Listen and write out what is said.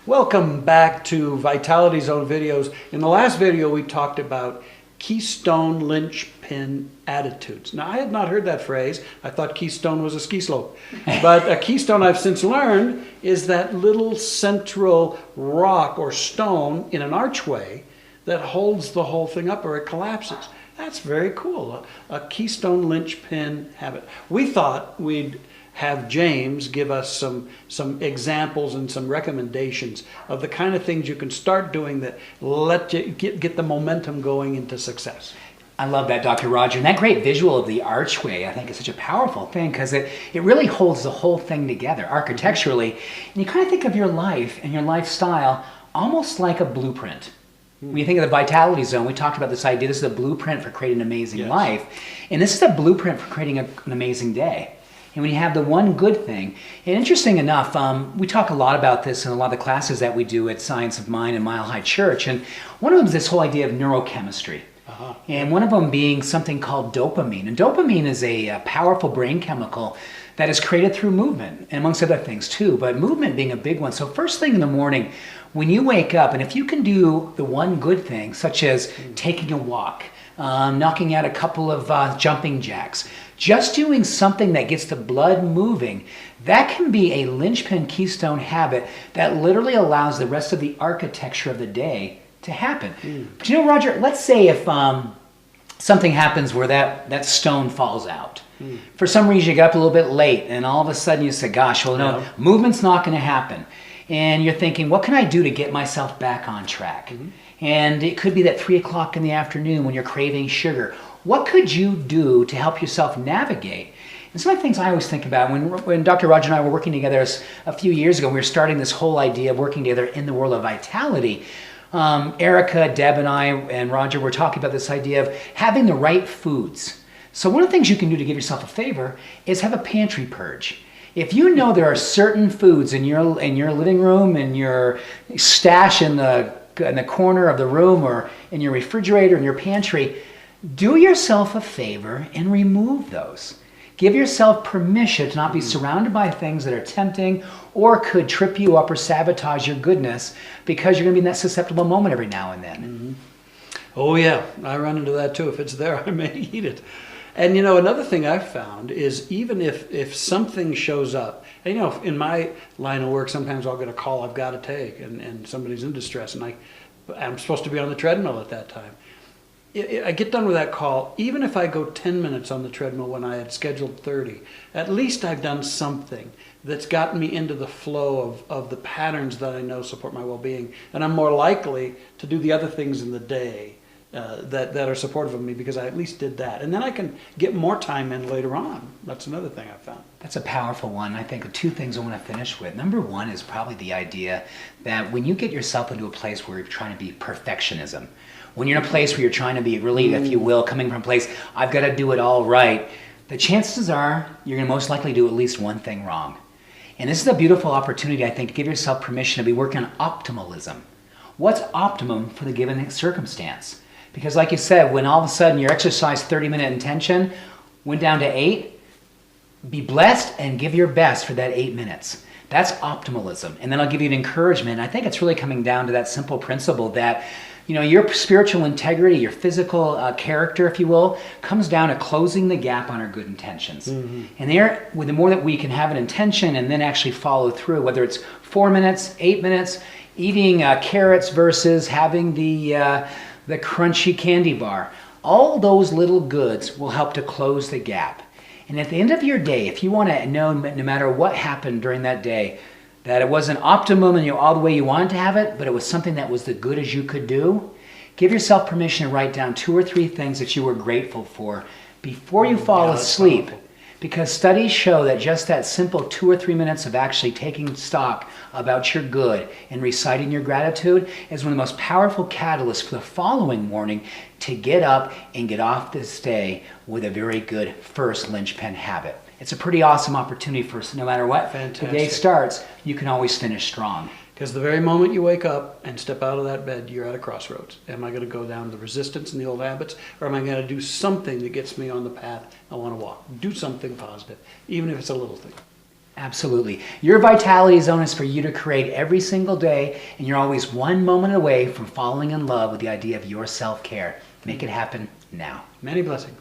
Welcome back to Vitality Zone videos. In the last video, we talked about keystone linchpin attitudes. Now, I had not heard that phrase. I thought keystone was a ski slope. But a keystone, I've since learned, is that little central rock or stone in an archway that holds the whole thing up or it collapses. That's very cool. A keystone linchpin habit. We thought we'd have James give us some examples and some recommendations of the kind of things you can start doing that let you get the momentum going into success. I love that, Dr. Roger. And that great visual of the archway, I think, is such a powerful thing because it really holds the whole thing together architecturally. And you kind of think of your life and your lifestyle almost like a blueprint. When you think of the Vitality Zone, we talked about this idea. This is a blueprint for creating an amazing life. And this is a blueprint for creating an amazing day. And when you have the one good thing, and interesting enough, we talk a lot about this in a lot of the classes that we do at Science of Mind and Mile High Church. And one of them is this whole idea of neurochemistry. And one of them being something called dopamine. And dopamine is a powerful brain chemical that is created through movement, and amongst other things too, but movement being a big one. So first thing in the morning, when you wake up, and if you can do the one good thing, such as taking a walk, knocking out a couple of jumping jacks, just doing something that gets the blood moving, that can be a linchpin keystone habit that literally allows the rest of the architecture of the day to happen. But you know, Roger, let's say if something happens where that stone falls out. For some reason you got up a little bit late and all of a sudden you say, gosh, well no, movement's not going to happen. And you're thinking, what can I do to get myself back on track? And it could be that 3 o'clock in the afternoon when you're craving sugar. What could you do to help yourself navigate? And some of the things I always think about, when Dr. Roger and I were working together a few years ago, we were starting this whole idea of working together in the world of vitality. Erica, Deb, and I, and Roger were talking about this idea of having the right foods. So one of the things you can do to give yourself a favor is have a pantry purge. If you know there are certain foods in your living room, in your stash in the corner of the room, or in your refrigerator, in your pantry, do yourself a favor and remove those. Give yourself permission to not be surrounded by things that are tempting or could trip you up or sabotage your goodness, because you're going to be in that susceptible moment every now and then. Oh yeah, I run into that too. If it's there, I may eat it. And you know, another thing I've found is even if something shows up, and you know, in my line of work, sometimes I'll get a call I've got to take, and somebody's in distress, and I'm supposed to be on the treadmill at that time. I get done with that call, even if I go 10 minutes on the treadmill when I had scheduled 30, at least I've done something that's gotten me into the flow of the patterns that I know support my well-being. And I'm more likely to do the other things in the day that are supportive of me because I at least did that. And then I can get more time in later on. That's another thing I've found. That's a powerful one. I think of two things I want to finish with. Number one is probably the idea that when you get yourself into a place where you're trying to be perfectionism, when you're in a place where you're trying to be really, if you will, coming from a place, I've got to do it all right, the chances are you're going to most likely do at least one thing wrong. And this is a beautiful opportunity, I think, to give yourself permission to be working on optimalism. What's optimum for the given circumstance? Because like you said, when all of a sudden your exercise 30-minute intention went down to 8, be blessed and give your best for that 8 minutes. That's optimalism. And then I'll give you an encouragement. I think it's really coming down to that simple principle that, you know, your spiritual integrity, your physical character, if you will, comes down to closing the gap on our good intentions. And there, with the more that we can have an intention and then actually follow through, whether it's 4 minutes, 8 minutes, eating carrots versus having the crunchy candy bar, all those little goods will help to close the gap. And at the end of your day, if you want to know, no matter what happened during that day, that it wasn't optimum and all the way you wanted to have it, but it was something that was the good as you could do, give yourself permission to write down 2 or 3 things that you were grateful for before you fall asleep. Because studies show that just that simple 2 or 3 minutes of actually taking stock about your good and reciting your gratitude is one of the most powerful catalysts for the following morning to get up and get off this day with a very good first linchpin habit. It's a pretty awesome opportunity for us. No matter what the day starts, you can always finish strong. Because the very moment you wake up and step out of that bed, you're at a crossroads. Am I going to go down the resistance and the old habits, or am I going to do something that gets me on the path I want to walk? Do something positive, even if it's a little thing. Absolutely. Your vitality zone is for you to create every single day, and you're always one moment away from falling in love with the idea of your self-care. Make it happen now. Many blessings.